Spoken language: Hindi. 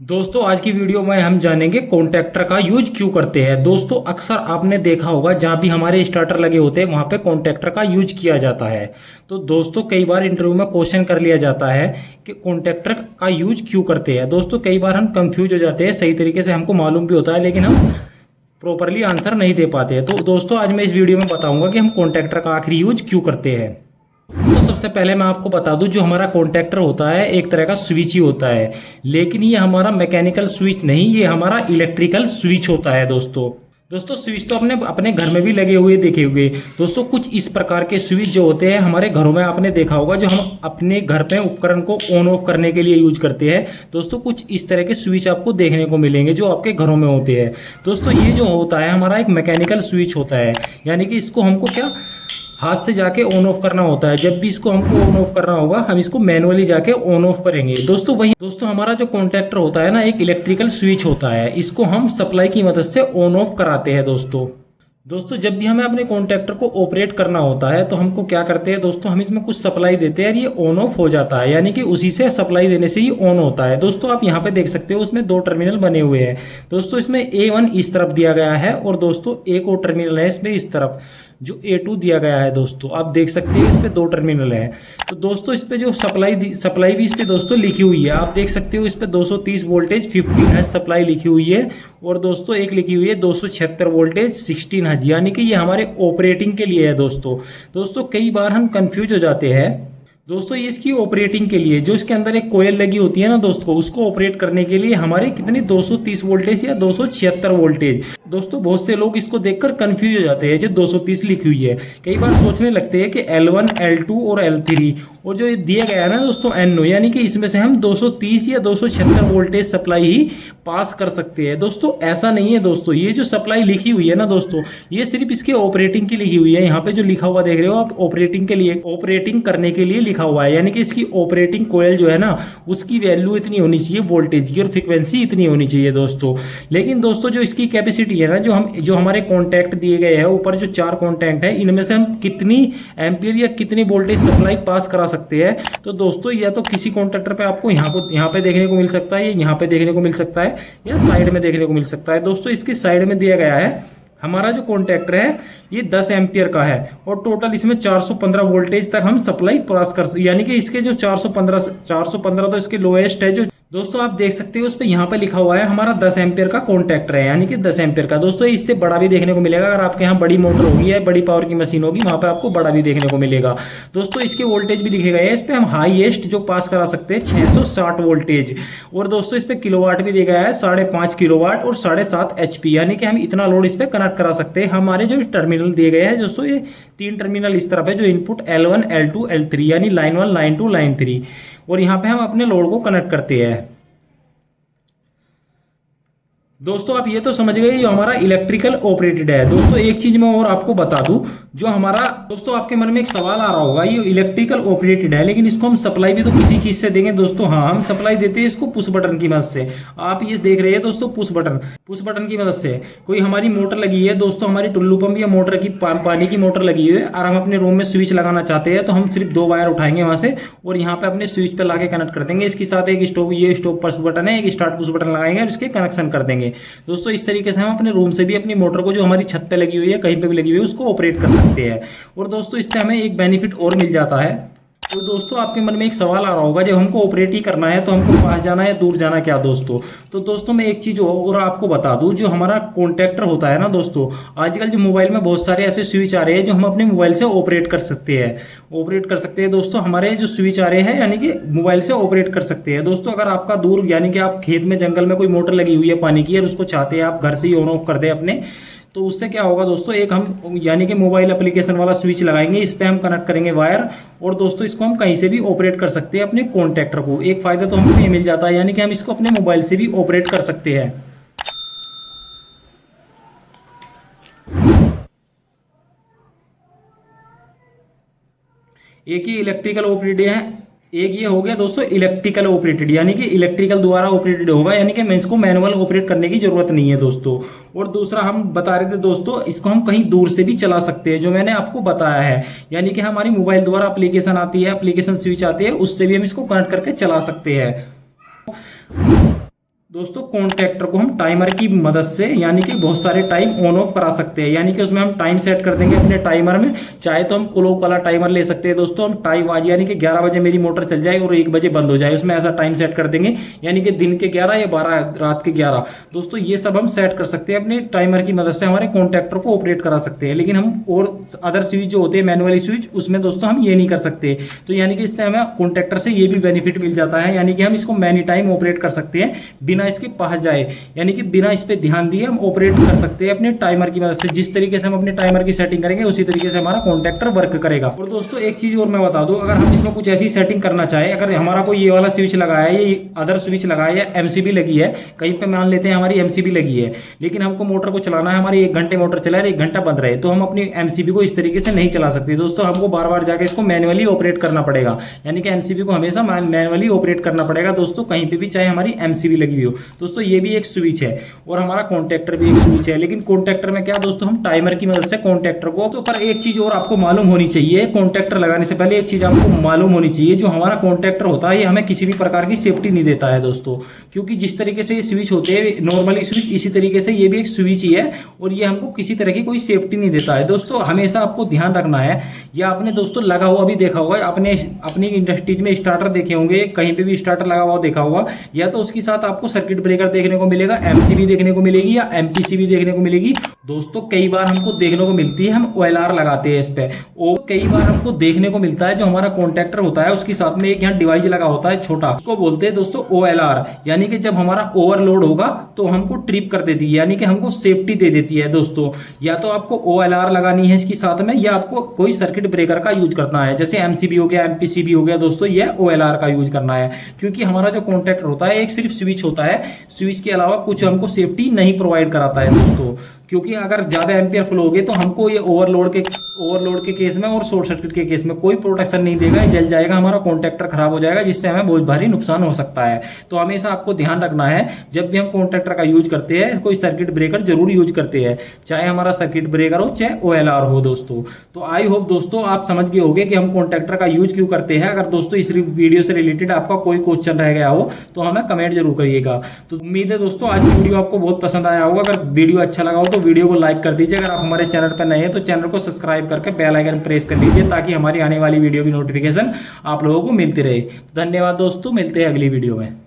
दोस्तों आज की वीडियो में हम जानेंगे कॉन्टैक्टर का यूज क्यों करते हैं। दोस्तों अक्सर आपने देखा होगा जहां भी हमारे स्टार्टर लगे होते हैं वहां पे कॉन्टैक्टर का यूज किया जाता है। तो दोस्तों कई बार इंटरव्यू में क्वेश्चन कर लिया जाता है कि कॉन्टैक्टर का यूज क्यों करते हैं। दोस्तों कई बार हम कंफ्यूज हो जाते हैं, सही तरीके से हमको मालूम भी होता है लेकिन हम प्रॉपरली आंसर नहीं दे पाते हैं। तो दोस्तों आज मैं इस वीडियो में बताऊंगा कि हम कॉन्टैक्टर का आखिरी यूज क्यों करते हैं। तो सबसे पहले मैं आपको बता दूं, जो हमारा कॉन्टैक्टर होता है एक तरह का स्विच ही होता है, लेकिन ये हमारा मैकेनिकल स्विच नहीं, ये हमारा इलेक्ट्रिकल स्विच होता है। दोस्तों स्विच तो अपने अपने घर में भी लगे हुए देखे होंगे। दोस्तों कुछ इस प्रकार के स्विच जो होते हैं हमारे घरों में आपने देखा होगा, जो हम अपने घर पे उपकरण को ऑन ऑफ करने के लिए यूज करते हैं। दोस्तों कुछ इस तरह के स्विच आपको देखने को मिलेंगे जो आपके घरों में होते हैं। दोस्तों ये जो होता है हमारा एक मैकेनिकल स्विच होता है, यानी कि इसको हमको क्या हाथ से जाके ऑन ऑफ करना होता है। जब भी इसको हमको ऑन ऑफ करना होगा हम इसको मैनुअली जाके ऑन ऑफ करेंगे। दोस्तों हमारा जो कॉन्टैक्टर होता है ना एक इलेक्ट्रिकल स्विच होता है, इसको हम सप्लाई की मदद से ऑन ऑफ कराते हैं। दोस्तों जब भी हमें अपने कॉन्टैक्टर को ऑपरेट करना होता है तो हमको क्या करते हैं दोस्तों, हम इसमें कुछ सप्लाई देते हैं और ये ऑन ऑफ हो जाता है, यानी कि उसी से सप्लाई देने से ही ऑन होता है। दोस्तों आप यहाँ पे देख सकते हो उसमें दो टर्मिनल बने हुए हैं। दोस्तों इसमें A1 इस तरफ दिया गया है और दोस्तों एक और टर्मिनल है इसमें इस तरफ जो A2 दिया गया है। दोस्तों आप देख सकते हैं इस पे दो टर्मिनल है। तो दोस्तों इस पे जो सप्लाई भी इस पे दोस्तों लिखी हुई है, आप देख सकते हो इस पे 230 वोल्टेज 15 हर्ट्ज सप्लाई लिखी हुई है और दोस्तों एक लिखी हुई है 276 वोल्टेज 16 हर्ट्ज, यानी कि ये हमारे ऑपरेटिंग के लिए है। दोस्तों कई बार हम कंफ्यूज हो जाते हैं। दोस्तों ये इसकी ऑपरेटिंग के लिए जो इसके अंदर एक कोयल लगी होती है ना दोस्तों, उसको ऑपरेट करने के लिए हमारे कितनी 230 वोल्टेज या 276 वोल्टेज। दोस्तों बहुत से लोग इसको देखकर कंफ्यूज हो जाते हैं, जो 230 लिखी हुई है कई बार सोचने लगते हैं कि L1 L2 और L3 और जो ये दिया गया है ना दोस्तों NO, यानी कि इसमें से हम 230 या 276 वोल्टेज सप्लाई ही पास कर सकते हैं। दोस्तों ऐसा नहीं है। दोस्तों ये जो सप्लाई लिखी हुई है ना दोस्तों, ये सिर्फ इसके ऑपरेटिंग की लिखी हुई है। यहाँ पे जो लिखा हुआ देख रहे हो आप, ऑपरेटिंग के लिए, ऑपरेटिंग करने के लिए लिखा हुआ है, यानी कि इसकी ऑपरेटिंग कोयल जो है ना उसकी वैल्यू इतनी होनी चाहिए वोल्टेज की और फ्रिक्वेंसी इतनी होनी चाहिए दोस्तों। लेकिन दोस्तों जो इसकी कैपेसिटी है ना, जो हमारे कॉन्टैक्ट दिए गए हैं ऊपर जो 4 कॉन्टैक्ट है, इनमें से हम कितनी एम्पियर या कितनी वोल्टेज सप्लाई पास करा सकते हैं। तो दोस्तों या तो किसी कॉन्टैक्टर पे आपको यहाँ पे देखने को मिल सकता है, यहाँ पे देखने को मिल सकता है या साइड में देखने को मिल सकता है। दोस्तों इसकी साइड में दिया गया है हमारा जो कॉन्टैक्टर है ये 10 एम्पियर का है और टोटल इसमें 415 वोल्टेज तक हम सप्लाई पास कर, यानी कि इसके जो 415 तो इसके लोएस्ट है। जो दोस्तों आप देख सकते हो उस पर यहाँ पे लिखा हुआ है हमारा 10 एम्पियर का कॉन्टैक्टर है, यानी कि 10 एम्पियर का। दोस्तों इससे बड़ा भी देखने को मिलेगा, अगर आपके यहाँ बड़ी मोटर होगी या बड़ी पावर की मशीन होगी वहां पे आपको बड़ा भी देखने को मिलेगा। दोस्तों इसके वोल्टेज भी लिखे गए हैं, इस पे हम हाईएस्ट जो पास करा सकते हैं 660 वोल्टेज और दोस्तों इस पे किलोवाट भी दिया गया है 5.5 किलोवाट और 7.5 HP, यानी कि हम इतना लोड इस पे कनेक्ट करा सकते हैं। हमारे जो टर्मिनल दिए गए हैं दोस्तों, ये 3 टर्मिनल इस तरफ है जो इनपुट L1 L2 L3 यानी लाइन 1 लाइन 2 लाइन 3, और यहाँ पे हम अपने लोड को कनेक्ट करते हैं। दोस्तों आप ये तो समझ गए ये हमारा इलेक्ट्रिकल ऑपरेटेड है। दोस्तों एक चीज मैं और आपको बता दूं, जो हमारा दोस्तों आपके मन में एक सवाल आ रहा होगा, ये इलेक्ट्रिकल ऑपरेटेड है लेकिन इसको हम सप्लाई भी तो किसी चीज से देंगे। दोस्तों हाँ, हम सप्लाई देते हैं इसको पुश बटन की मदद से। आप ये देख रहे हैं दोस्तों पुश बटन की मदद से कोई हमारी मोटर लगी है दोस्तों, हमारी टुल्लू पंप या मोटर की पानी की मोटर लगी हुई है और हम अपने रूम में स्विच लगाना चाहते हैं, तो हम सिर्फ 2 वायर उठाएंगे वहां से और यहाँ पे अपने स्विच पे लाके कनेक्ट कर देंगे। इसके साथ एक स्टॉप पुश बटन है, एक स्टार्ट पुश बटन लगाएंगे और इसके कनेक्शन कर देंगे। दोस्तों इस तरीके से हम अपने रूम से भी अपनी मोटर को जो हमारी छत पे लगी हुई है कहीं पे भी लगी हुई है उसको ऑपरेट कर सकते हैं। और दोस्तों इससे हमें एक बेनिफिट और मिल जाता है। तो दोस्तों आपके मन में एक सवाल आ रहा होगा, जब हमको ऑपरेट ही करना है तो हमको पास जाना है दूर जाना क्या दोस्तों। तो दोस्तों मैं एक चीज और आपको बता दूं, जो हमारा कॉन्टैक्टर होता है ना दोस्तों, आजकल जो मोबाइल में बहुत सारे ऐसे स्विच आ रहे हैं जो हम अपने मोबाइल से ऑपरेट कर सकते हैं। दोस्तों हमारे जो स्विच आ रहे हैं यानी कि मोबाइल से ऑपरेट कर सकते हैं। दोस्तों अगर आपका दूर यानी कि आप खेत में जंगल में कोई मोटर लगी हुई है पानी की और उसको चाहते हैं आप घर से ही ऑन ऑफ कर दें अपने, तो उससे क्या होगा दोस्तों, एक हम यानी कि मोबाइल एप्लीकेशन वाला स्विच लगाएंगे, इस पे हम कनेक्ट करेंगे वायर और दोस्तों इसको हम कहीं से भी ऑपरेट कर सकते हैं अपने कॉन्टैक्टर को। एक फायदा तो हमको ये मिल जाता है, यानी कि हम इसको अपने मोबाइल से भी ऑपरेट कर सकते हैं। एक ही इलेक्ट्रिकल ऑपरेटेड है, एक ये हो गया दोस्तों इलेक्ट्रिकल ऑपरेटेड, यानी कि इलेक्ट्रिकल द्वारा ऑपरेटेड होगा, यानी कि मैं इसको मैनुअल ऑपरेट करने की जरूरत नहीं है दोस्तों। और दूसरा हम बता रहे थे दोस्तों, इसको हम कहीं दूर से भी चला सकते हैं, जो मैंने आपको बताया है, यानी कि हमारी मोबाइल द्वारा एप्लीकेशन आती है, एप्लीकेशन स्विच आती है, उससे भी हम इसको कनेक्ट करके चला सकते हैं। दोस्तों कॉन्टैक्टर को हम टाइमर की मदद से यानी कि बहुत सारे टाइम ऑन ऑफ करा सकते हैं, यानी कि उसमें हम टाइम सेट कर देंगे अपने टाइमर में। चाहे तो हम क्लॉक वाला टाइमर ले सकते हैं दोस्तों, हम टाइम आज यानी कि 11 बजे मेरी मोटर चल जाए और 1 बजे बंद हो जाए, उसमें ऐसा टाइम सेट कर देंगे, यानी कि दिन के 11 या 12 रात के 11। दोस्तों ये सब हम सेट कर सकते हैं अपने टाइमर की मदद से, हमारे कॉन्टैक्टर को ऑपरेट करा सकते हैं। लेकिन हम और अदर स्विच जो होते हैं मैनुअली स्विच, उसमें दोस्तों हम ये नहीं कर सकते। तो यानी कि इससे हमें कॉन्टैक्टर से ये भी बेनिफिट मिल जाता है, यानी कि हम इसको मैनी टाइम ऑपरेट कर सकते हैं बिना इसके पास जाए, यानी कि बिना इस पे ध्यान दिए हम ऑपरेट कर सकते हैं अपने टाइमर की मदद से। जिस तरीके से हम अपने टाइमर की सेटिंग करेंगे उसी तरीके से हमारा कॉन्टैक्टर वर्क करेगा। और दोस्तों एक चीज और मैं बता दूं, अगर हम इसमें कुछ ऐसी सेटिंग करना चाहे, अगर हमारा कोई ये वाला स्विच लगाया है, ये अदर स्विच लगाया है, एमसीबी लगी है, कहीं पे मान लेते हैं हमारी एमसीबी लगी है, लेकिन हमको मोटर को चलाना है, हमारी 1 घंटे मोटर चला रही, 1 घंटा बंद रहे, तो हम अपनी एमसीबी को इस तरीके से नहीं चला सकते दोस्तों। हमको बार बार जाकर इसको मैनुअली ऑपरेट करना पड़ेगा, यानी कि एमसीबी को हमेशा मैनुअली ऑपरेट करना पड़ेगा दोस्तों, कहीं पे भी, चाहे हमारी एमसीबी लगी हो। दोस्तों ये भी एक स्विच है और हमारा कॉन्टैक्टर भी एक स्विच है। लेकिन कॉन्टैक्टर में क्या दोस्तों, हम टाइमर की मदद से कॉन्टैक्टर को, तो पर एक चीज और आपको मालूम होनी चाहिए, कॉन्टैक्टर लगाने से पहले एक चीज आपको मालूम होनी चाहिए, जो हमारा कॉन्टैक्टर होता है ये हमें किसी भी प्रकार की सेफ्टी नहीं देता है दोस्तों। क्योंकि जिस तरीके से ये स्विच होते हैं नॉर्मली स्विच, इसी तरीके से ये भी एक स्विच ही है और ये हमको किसी तरह की कोई सेफ्टी नहीं देता है दोस्तों। हमेशा आपको ध्यान रखना है, या आपने दोस्तों लगा हुआ भी देखा होगा, अपने अपनी इंडस्ट्रीज में स्टार्टर देखे होंगे, कहीं पे भी स्टार्टर लगा हुआ देखा होगा, या तो उसके साथ आपको सर्किट ब्रेकर देखने को मिलेगा, एमसीबी देखने को मिलेगी या एमपीसीबी देखने को मिलेगी। दोस्तों कई बार हमको देखने को मिलती है, हम ओएलआर लगाते हैं इस पे, और कई बार हमको देखने को मिलता है जो हमारा कॉन्टैक्टर होता है उसके साथ में एक यहाँ डिवाइस लगा होता है छोटा, उसको बोलते हैं दोस्तों ओएलआर, यानी कि जब हमारा ओवरलोड होगा तो हमको ट्रिप कर देती है, यानी कि हमको सेफ्टी दे देती है दोस्तों। या तो आपको ओएलआर लगानी है इसके साथ में, या आपको कोई सर्किट ब्रेकर का यूज करना है, जैसे एमसीबी हो गया, एमपीसीबी हो गया दोस्तों, ये ओएलआर का यूज करना है। क्योंकि हमारा जो कॉन्टैक्टर होता है एक सिर्फ स्विच होता है, स्विच के अलावा कुछ हमको सेफ्टी नहीं प्रोवाइड कराता है दोस्तों। क्योंकि अगर ज्यादा एम्पियर फ्लो होगे तो हमको ये ओवरलोड के केस में और शॉर्ट सर्किट के केस में कोई प्रोटेक्शन नहीं देगा, जल जाएगा, हमारा कॉन्टैक्टर खराब हो जाएगा, जिससे हमें बहुत भारी नुकसान हो सकता है। तो हमेशा आपको ध्यान रखना है, जब भी हम कॉन्टैक्टर का यूज करते हैं कोई सर्किट ब्रेकर जरूर यूज करते हैं, चाहे हमारा सर्किट ब्रेकर हो चाहे ओएलआर हो दोस्तों। तो आई होप दोस्तों आप समझ गए होंगे कि हम कॉन्टैक्टर का यूज क्यों करते हैं। अगर दोस्तों इस वीडियो से रिलेटेड आपका कोई क्वेश्चन रह गया हो तो हमें कमेंट जरूर करिएगा। तो उम्मीद है दोस्तों आज की वीडियो आपको बहुत पसंद आया होगा। अगर वीडियो अच्छा लगा हो तो वीडियो को लाइक कर दीजिए। अगर आप हमारे चैनल पर नए हैं तो चैनल को सब्सक्राइब करके बेल आइकन प्रेस कर लीजिए, ताकि हमारी आने वाली वीडियो की नोटिफिकेशन आप लोगों को मिलती रहे। तो धन्यवाद दोस्तों, मिलते हैं अगली वीडियो में।